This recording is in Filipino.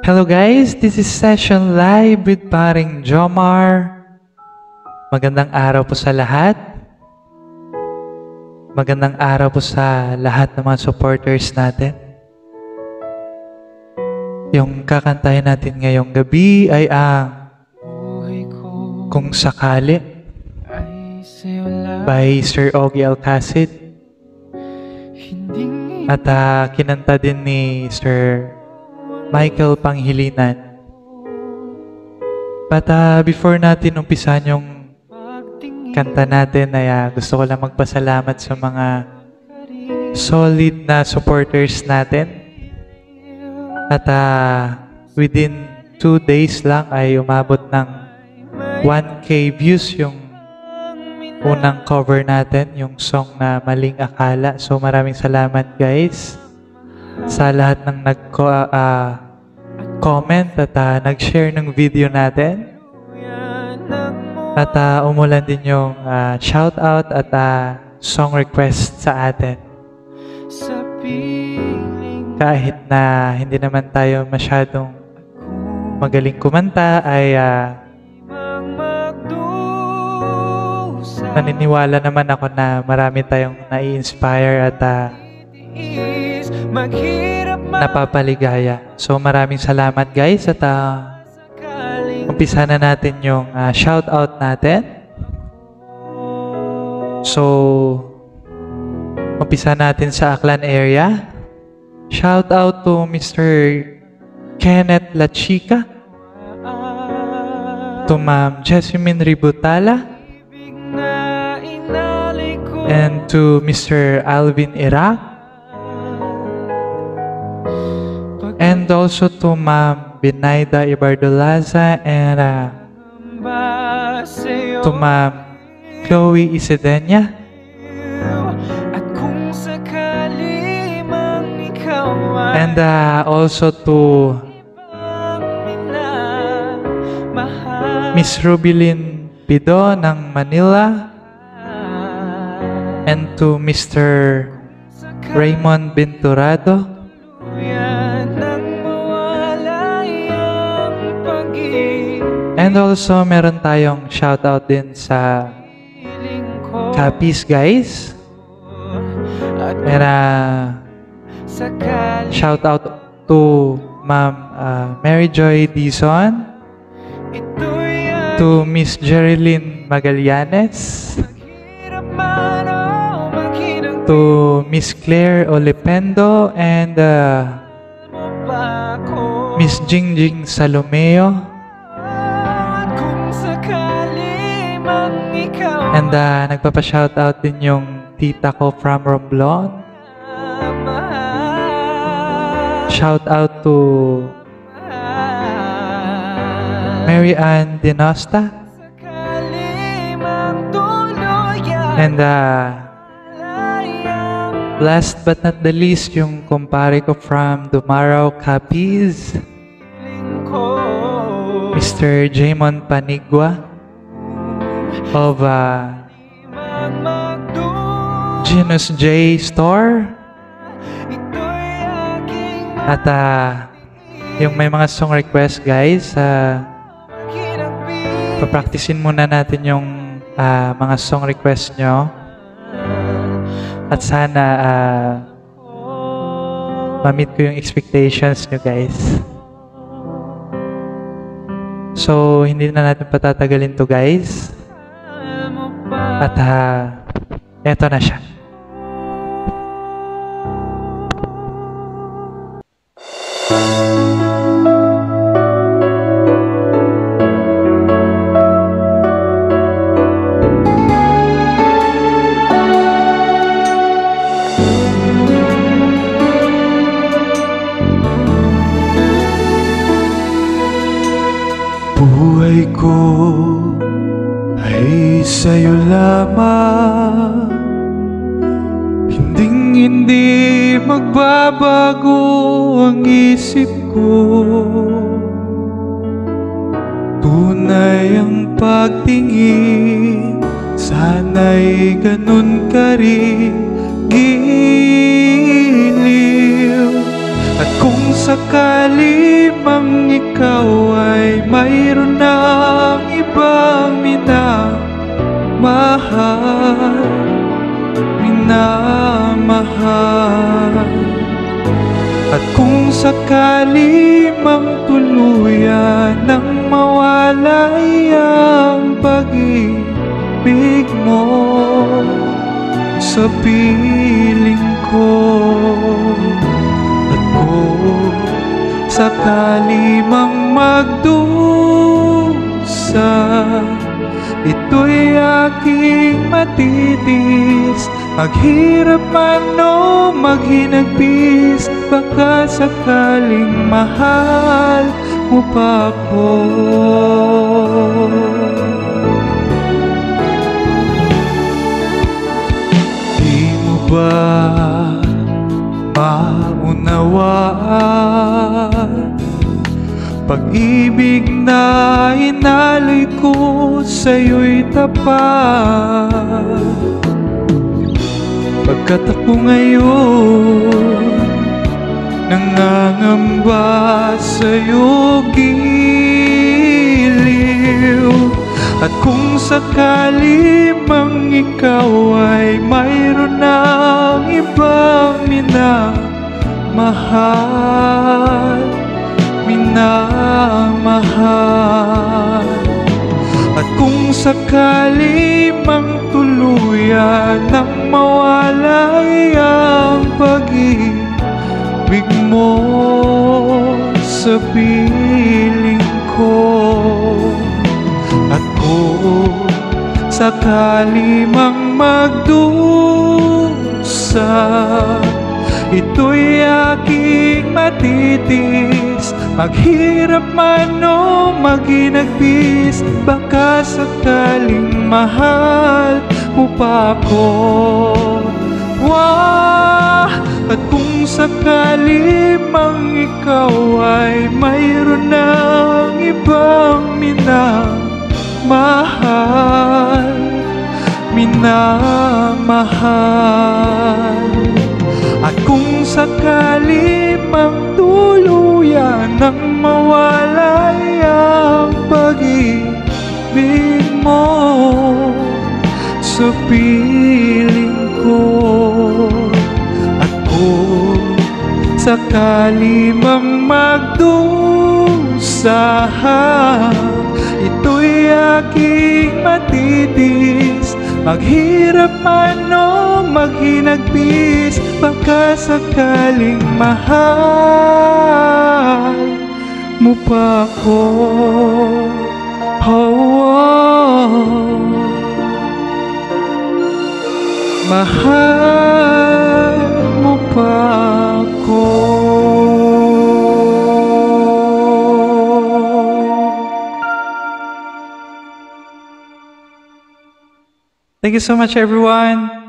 Hello guys, this is Session Live with paring Jomar. Magandang araw po sa lahat. Magandang araw po sa lahat ng mga supporters natin. Yung kakantahin natin ngayong gabi ay ang Kung Sakali by Sir Ogie Alcacid. At kinanta din ni Sir Michael Panghilinan. But before natin umpisan yung kanta natin, ay gusto ko lang magpasalamat sa mga solid na supporters natin. At within 2 days lang ay umabot ng 1K views yung unang cover natin, yung song na Maling Akala. So maraming salamat guys sa lahat ng nag-comment at nag-share ng video natin. At umulan din yung shoutout at song request sa atin. Kahit na hindi naman tayo masyadong magaling kumanta, ay naniniwala naman ako na marami tayong nai-inspire at napapaligaya. So maraming salamat guys at umpisa na natin yung shoutout natin. So umpisa natin sa Aklan area. Shoutout to Mr. Kenneth Lachica, to Ma'am Jessamine Ributala, and to Mr. Alvin Iraq, and also to Ma'am Binaida Ibardolaza and to Ma'am Chloe Isidenya, and also to Miss Rubilin Pido ng Manila, and to Mr. Raymond Binturado, and also meron tayong shoutout din sa Capiz guys. And shoutout to Ma'am Mary Joy Dizon, to Miss Jerilyn Magallanes, to Miss Claire Olipendo, and Miss Jingjing Salomeo, and nagpapa-shoutout din yung tita ko from Romblon. Shoutout to Mary Ann Dinosta, and last but not the least, yung kumpare ko from Dumaraw, Capiz, Mr. Jaymon Panigua of Genus J Store. At yung may mga song request guys, papraktisin muna natin yung mga song request nyo. At sana ma-meet ko yung expectations nyo guys. So hindi na natin patatagalin to guys. At eto na siya. Buhay ko ay sa'yo lamang, hindi magbabago ang isip ko. Tunay ang pagtingin, sana'y ganun ka rin giliw. At kung kung sakali mang ikaw ay mayroon ng ibang minamahal, at kung sakali mang tuluyan nang mawalay ang pag-ibig mo sa piling ko, at kung sakali mang magdusa, ito'y aking matitis, maghirap man o maghinagpis, baka sakaling mahal mo pa ako. Di mo ba maunawaan pag-ibig na inalay ko sa'yo'y tapat, pagkat ako ngayon nangangamba sa'yo giliw, at kung sakali mang ikaw ay mayroon ng ibang minamahal, at kung sakali mang tuluyan nang mawalay ang pag-ibig mo sa piling ko, at kung sakali mang magdusa, ito'y aking matitis, maghirap man o maghinagpis, baka sakaling mahal mo pa ako. At kung sakali mang ikaw ay mayroon ng ibang minamahal, at kung sakali mang tuluyan nang mawalay ang pag-ibig mo sa piling ko, at kung sakali mang magdusa, ito'y aking matitis, maghirap man o maghinagpis, baka sakaling mahal mo pa ako. Mahal mo pa ako. Thank you so much, everyone.